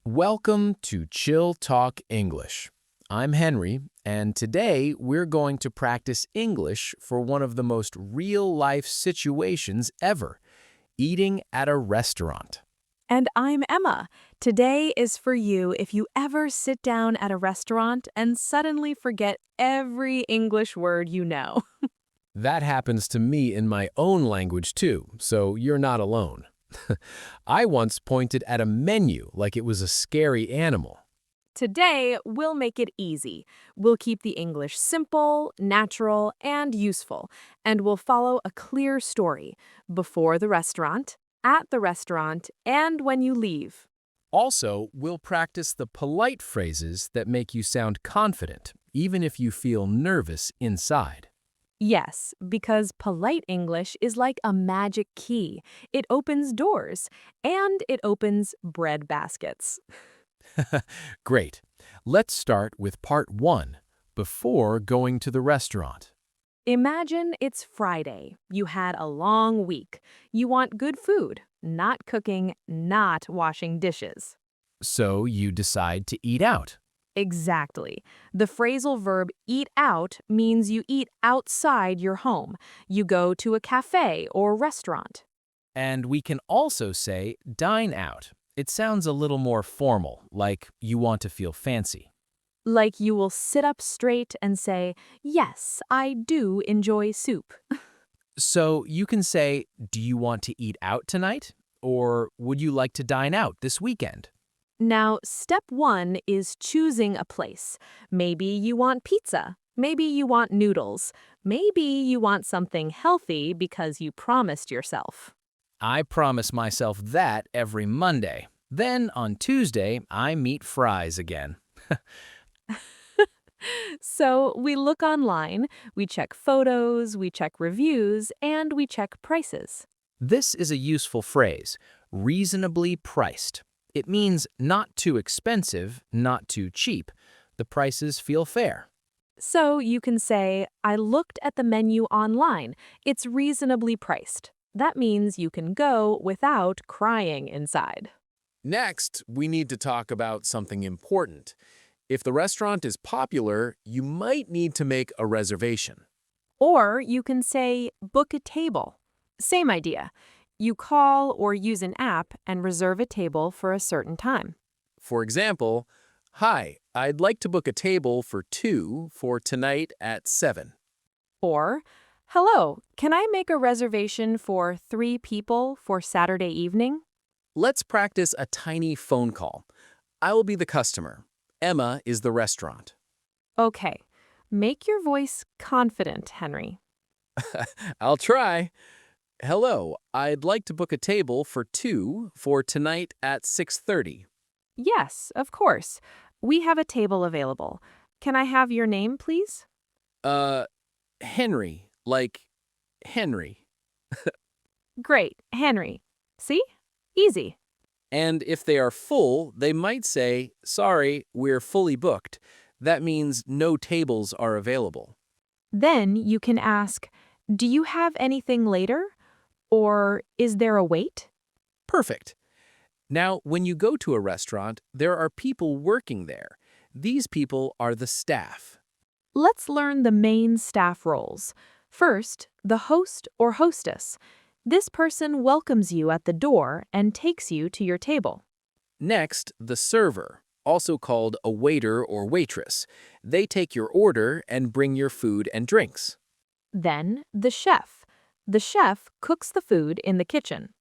Welcome to Chilltalk English. I'm Henry, and today we're going to practice English for one of the most real-life situations ever, eating at a restaurant. And I'm Emma. Today is for you if you ever sit down at a restaurant and suddenly forget every English word you know. That happens to me in my own language too, so you're not alone. I once pointed at a menu like it was a scary animal. Today, we'll make it easy. We'll keep the English simple, natural, and useful, and we'll follow a clear story before the restaurant, at the restaurant, and when you leave. Also, we'll practice the polite phrases that make you sound confident, even if you feel nervous inside. Yes, because polite English is like a magic key. It opens doors, and it opens bread baskets. Great. Let's start with part one, before going to the restaurant. Imagine it's Friday. You had a long week. You want good food, not cooking, not washing dishes. So you decide to eat out. Exactly. The phrasal verb eat out means you eat outside your home. You go to a cafe or restaurant. And we can also say dine out. It sounds a little more formal, like you want to feel fancy. Like you will sit up straight and say, "Yes, I do enjoy soup." So you can say, do you want to eat out tonight? Or would you like to dine out this weekend? Now, step one is choosing a place. Maybe you want pizza. Maybe you want noodles. Maybe you want something healthy because you promised yourself. I promise myself that every Monday. Then on Tuesday, I meet fries again. So we look online, we check photos, we check reviews, and we check prices. This is a useful phrase, reasonably priced. It means not too expensive, not too cheap. The prices feel fair. So you can say, "I looked at the menu online. It's reasonably priced." That means you can go without crying inside. Next, we need to talk about something important. If the restaurant is popular, you might need to make a reservation. Or you can say, "Book a table." Same idea. You call or use an app and reserve a table for a certain time. For example, hi, I'd like to book a table for two for tonight at 7. Or, "Hello, can I make a reservation for 3 people for Saturday evening?" Let's practice a tiny phone call. I will be the customer. Emma is the restaurant. Okay, make your voice confident, Henry. I'll try. Hello, I'd like to book a table for two for tonight at 6:30. Yes, of course. We have a table available. Can I have your name, please? Uh, Henry, like Henry. Great, Henry. See? Easy. And if they are full, they might say, sorry, we're fully booked. That means no tables are available. Then you can ask, "Do you have anything later?" Or, "Is there a wait?" Perfect. Now, when you go to a restaurant, there are people working there. These people are the staff. Let's learn the main staff roles. First, the host or hostess. This person welcomes you at the door and takes you to your table. Next, the server, also called a waiter or waitress. They take your order and bring your food and drinks. Then, the chef. The chef cooks the food in the kitchen.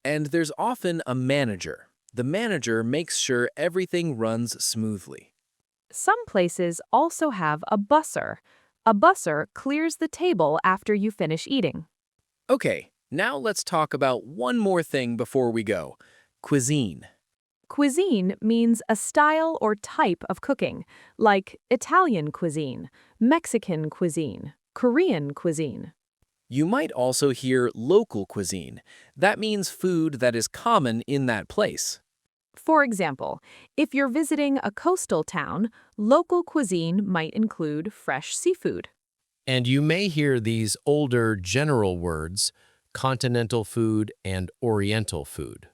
And there's often a manager. The manager makes sure everything runs smoothly. Some places also have a busser. A busser clears the table after you finish eating. Okay, now let's talk about one more thing before we go. Cuisine. Cuisine means a style or type of cooking, like Italian cuisine, Mexican cuisine, Korean cuisine. You might also hear local cuisine. That means food that is common in that place. For example, if you're visiting a coastal town, local cuisine might include fresh seafood. And you may hear these older general words, continental food and oriental food.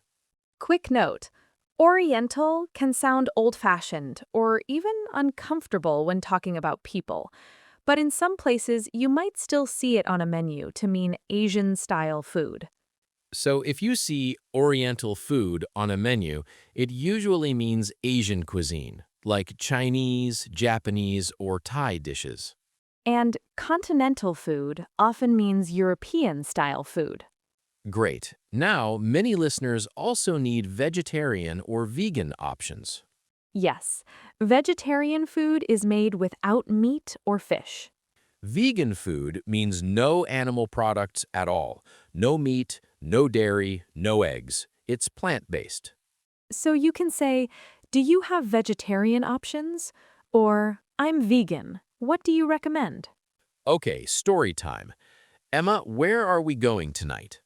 Quick note, Oriental can sound old-fashioned or even uncomfortable when talking about people, but in some places you might still see it on a menu to mean Asian-style food. So if you see Oriental food on a menu, it usually means Asian cuisine, like Chinese, Japanese, or Thai dishes. And continental food often means European-style food. Great. Now, many listeners also need vegetarian or vegan options. Yes, vegetarian food is made without meat or fish. Vegan food means no animal products at all. No meat, no dairy, no eggs. It's plant-based. So you can say, "Do you have vegetarian options?" Or, "I'm vegan. What do you recommend?" Okay, story time. Emma, where are we going tonight?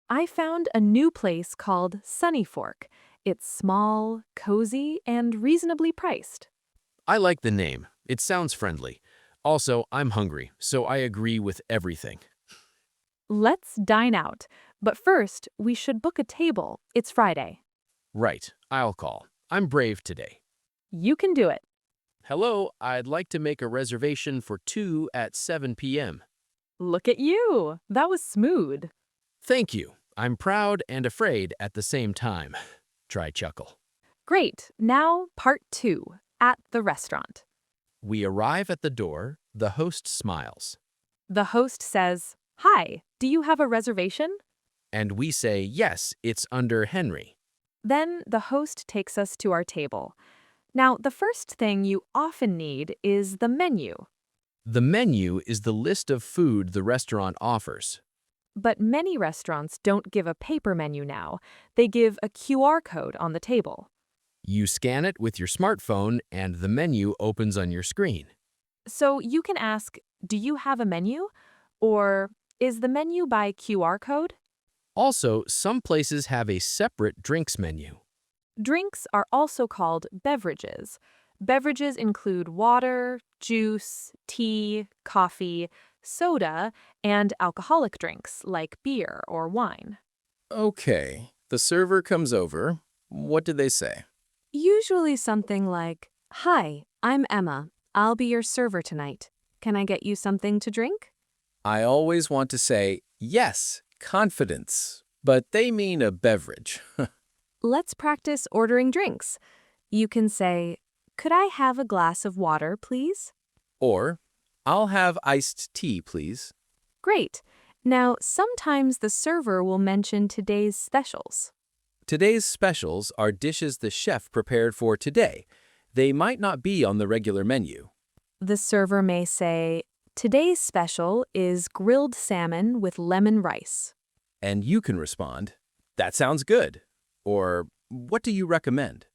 I found a new place called Sunny Fork. It's small, cozy, and reasonably priced. I like the name. It sounds friendly. Also, I'm hungry, so I agree with everything. Let's dine out. But first, we should book a table. It's Friday. Right, I'll call. I'm brave today. You can do it. Hello, I'd like to make a reservation for 2 at 7 p.m. Look at you. That was smooth. Thank you. I'm proud and afraid at the same time. Try chuckle. Great. Now, part two, at the restaurant. We arrive at the door. The host smiles. The host says, "Hi, do you have a reservation?" And we say, yes, it's under Henry. Then the host takes us to our table. Now, the first thing you often need is the menu. The menu is the list of food the restaurant offers. But many restaurants don't give a paper menu now. They give a QR code on the table. You scan it with your smartphone and the menu opens on your screen. So you can ask, "Do you have a menu?" Or, "Is the menu by QR code?" Also, some places have a separate drinks menu. Drinks are also called beverages. Beverages include water, juice, tea, coffee, soda, and alcoholic drinks like beer or wine. Okay, the server comes over. What did they say? Usually something like, "Hi, I'm Emma. I'll be your server tonight. Can I get you something to drink?" I always want to say, yes, confidence, but they mean a beverage. Let's practice ordering drinks. You can say, "Could I have a glass of water, please?" Or, I'll have iced tea, please. Great. Now, sometimes the server will mention today's specials. Today's specials are dishes the chef prepared for today. They might not be on the regular menu. The server may say, "Today's special is grilled salmon with lemon rice." And you can respond, that sounds good. Or, what do you recommend?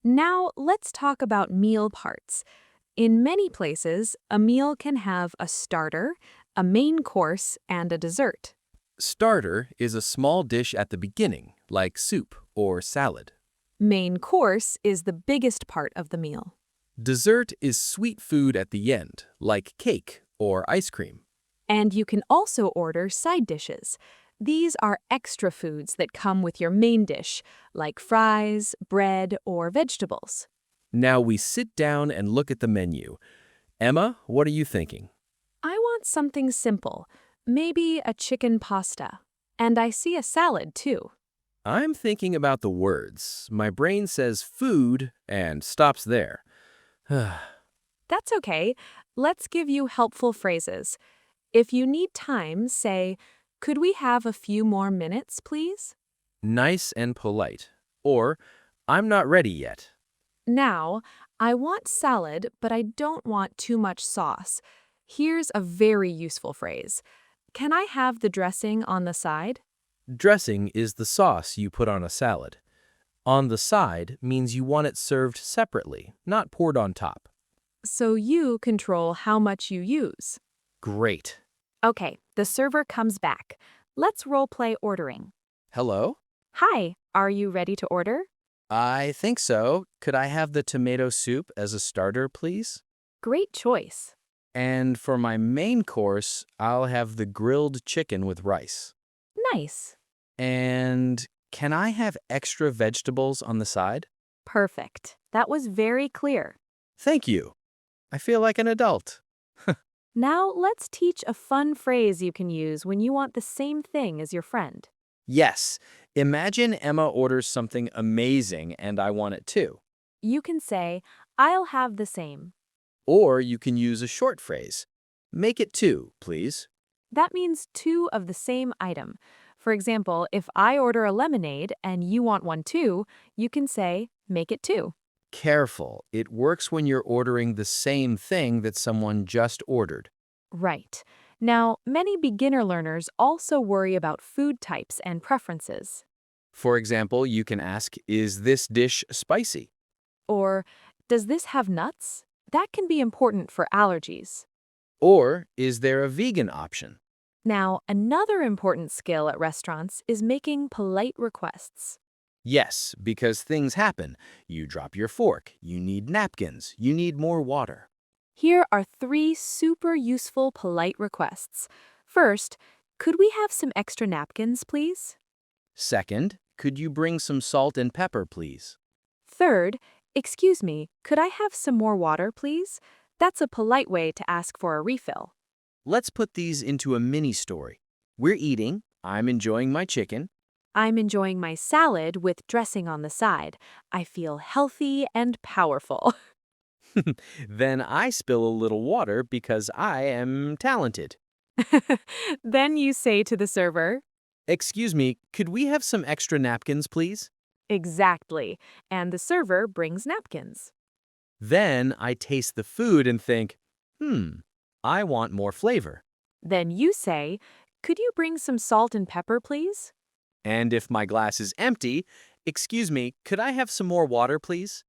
Now, let's talk about meal parts. In many places, a meal can have a starter, a main course, and a dessert. Starter is a small dish at the beginning, like soup or salad. Main course is the biggest part of the meal. Dessert is sweet food at the end, like cake or ice cream. And you can also order side dishes. These are extra foods that come with your main dish, like fries, bread, or vegetables. Now we sit down and look at the menu. Emma, what are you thinking? I want something simple, maybe a chicken pasta. And I see a salad, too. I'm thinking about the words. My brain says food and stops there. That's okay. Let's give you helpful phrases. If you need time, say, "Could we have a few more minutes, please?" Nice and polite. Or, I'm not ready yet. Now, "I want salad, but I don't want too much sauce." Here's a very useful phrase. "Can I have the dressing on the side?" Dressing is the sauce you put on a salad. On the side means you want it served separately, not poured on top. So you control how much you use. Great. Okay, the server comes back. Let's role play ordering. Hello? "Hi, are you ready to order?" I think so. Could I have the tomato soup as a starter, please? Great choice. And for my main course, I'll have the grilled chicken with rice. Nice. And can I have extra vegetables on the side? Perfect. That was very clear. Thank you. I feel like an adult. Now let's teach a fun phrase you can use when you want the same thing as your friend. Yes, imagine Emma orders something amazing and I want it too. You can say, I'll have the same. Or you can use a short phrase. Make it two, please. That means two of the same item. For example, if I order a lemonade and you want one too, you can say, make it two. Careful, it works when you're ordering the same thing that someone just ordered. Right. Now, many beginner learners also worry about food types and preferences. For example, you can ask, is this dish spicy? Or, does this have nuts? That can be important for allergies. Or is there a vegan option? Now, another important skill at restaurants is making polite requests. Yes, because things happen. You drop your fork, you need napkins, you need more water. Here are three super useful polite requests. First, could we have some extra napkins, please? Second, could you bring some salt and pepper, please? Third, excuse me, could I have some more water, please? That's a polite way to ask for a refill. Let's put these into a mini story. We're eating, I'm enjoying my chicken, I'm enjoying my salad with dressing on the side. I feel healthy and powerful. then I spill a little water because I am talented. Then you say to the server, Excuse me, could we have some extra napkins, please? exactly, and the server brings napkins. Then I taste the food and think, I want more flavor. Then you say, could you bring some salt and pepper, please? And if my glass is empty, excuse me, could I have some more water, please?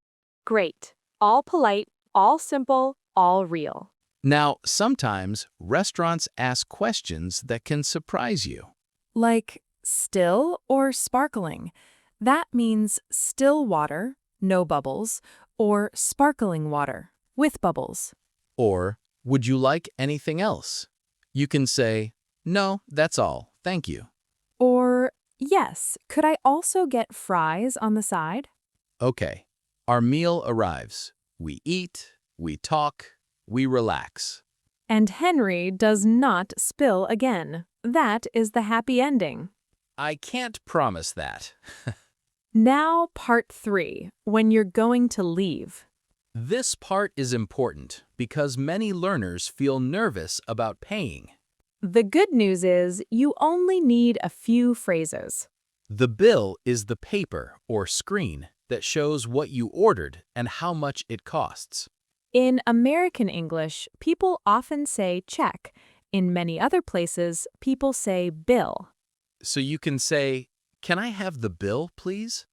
Great. All polite, all simple, all real. Now, sometimes restaurants ask questions that can surprise you. Like still or sparkling. That means still water, no bubbles, or sparkling water, with bubbles. Or, would you like anything else? You can say, no, that's all, thank you. Or, yes, could I also get fries on the side? Okay, our meal arrives. We eat, we talk, we relax. And Henry does not spill again. That is the happy ending. I can't promise that. Now, part 3, when you're going to leave. This part is important because many learners feel nervous about paying. The good news is you only need a few phrases. The bill is the paper or screen that shows what you ordered and how much it costs. In American English, people often say check. In many other places, people say bill. So you can say, can I have the bill, please?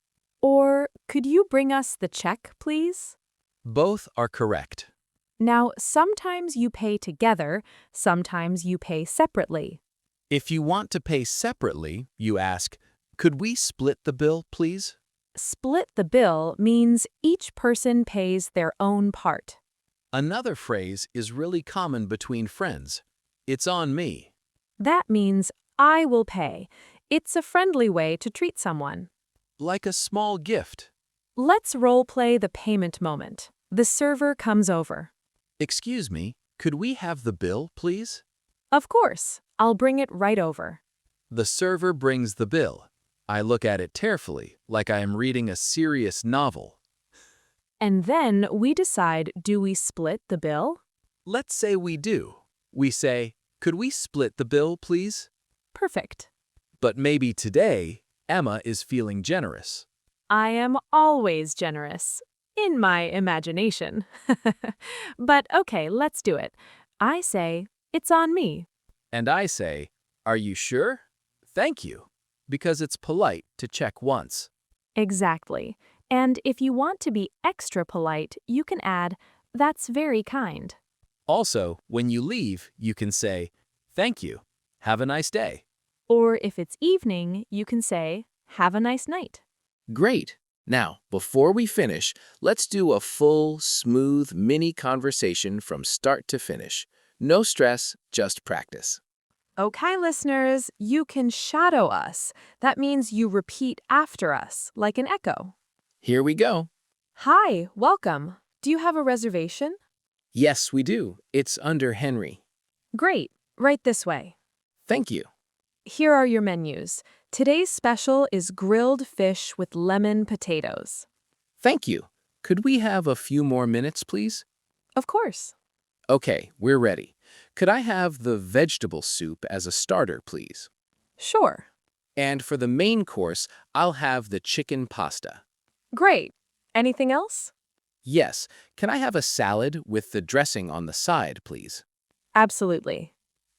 Or, could you bring us the check, please? Both are correct. Now, sometimes you pay together, sometimes you pay separately. If you want to pay separately, you ask, could we split the bill, please? Split the bill means each person pays their own part. Another phrase is really common between friends. It's on me. That means I will pay. It's a friendly way to treat someone. Like a small gift. Let's role play the payment moment. The server comes over. Excuse me, could we have the bill, please? Of course, I'll bring it right over. The server brings the bill. I look at it carefully, like I am reading a serious novel. And then we decide, do we split the bill? Let's say we do. We say, could we split the bill, please? Perfect. But maybe today, Emma is feeling generous. I am always generous. In my imagination. But okay, let's do it. I say, it's on me. And I say, are you sure? Thank you. Because it's polite to check once. Exactly. And if you want to be extra polite, you can add, that's very kind. Also, when you leave, you can say, thank you. Have a nice day. Or if it's evening, you can say, have a nice night. Great. Now, before we finish, let's do a full, smooth mini conversation from start to finish. No stress, just practice. Okay, listeners, you can shadow us. That means you repeat after us, like an echo. Here we go. Hi, welcome. Do you have a reservation? Yes, we do. It's under Henry. Great, right this way. Thank you. Here are your menus. Today's special is grilled fish with lemon potatoes. Thank you. Could we have a few more minutes, please? Of course. Okay, we're ready. Could I have the vegetable soup as a starter, please? Sure. And for the main course, I'll have the chicken pasta. Great. Anything else? Yes, can I have a salad with the dressing on the side, please? Absolutely.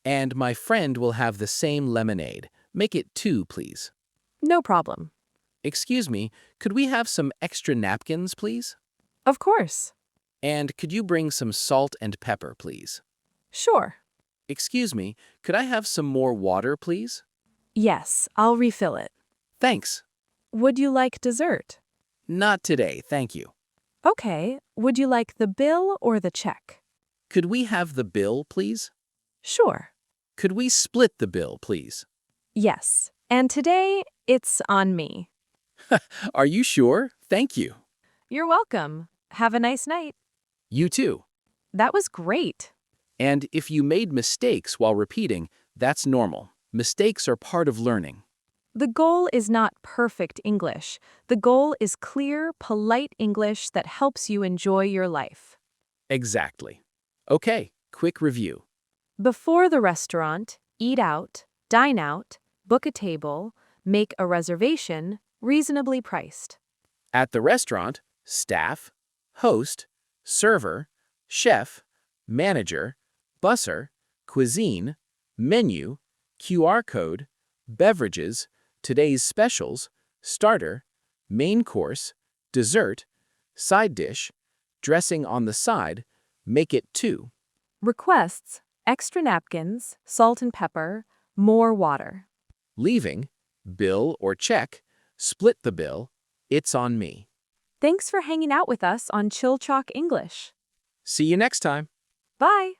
And my friend will have the same lemonade. Make it two, please. No problem. Excuse me, could we have some extra napkins, please? Of course. And could you bring some salt and pepper, please? Sure. Excuse me, could I have some more water, please? Yes, I'll refill it. Thanks. Would you like dessert? Not today, thank you. Okay, would you like the bill or the check? Could we have the bill, please? Sure. Could we split the bill, please? Yes, and today it's on me. Are you sure? Thank you. You're welcome. Have a nice night. You too. That was great. And if you made mistakes while repeating, that's normal. Mistakes are part of learning. The goal is not perfect English. The goal is clear, polite English that helps you enjoy your life. Exactly. Okay, quick review. Before the restaurant, eat out, dine out, book a table, make a reservation, reasonably priced. At the restaurant, staff, host, server, chef, manager, busser, cuisine, menu, QR code, beverages, today's specials, starter, main course, dessert, side dish, dressing on the side, make it two. Requests, extra napkins, salt and pepper, more water. Leaving, bill or check, split the bill, it's on me. Thanks for hanging out with us on Chilltalk English. See you next time. Bye!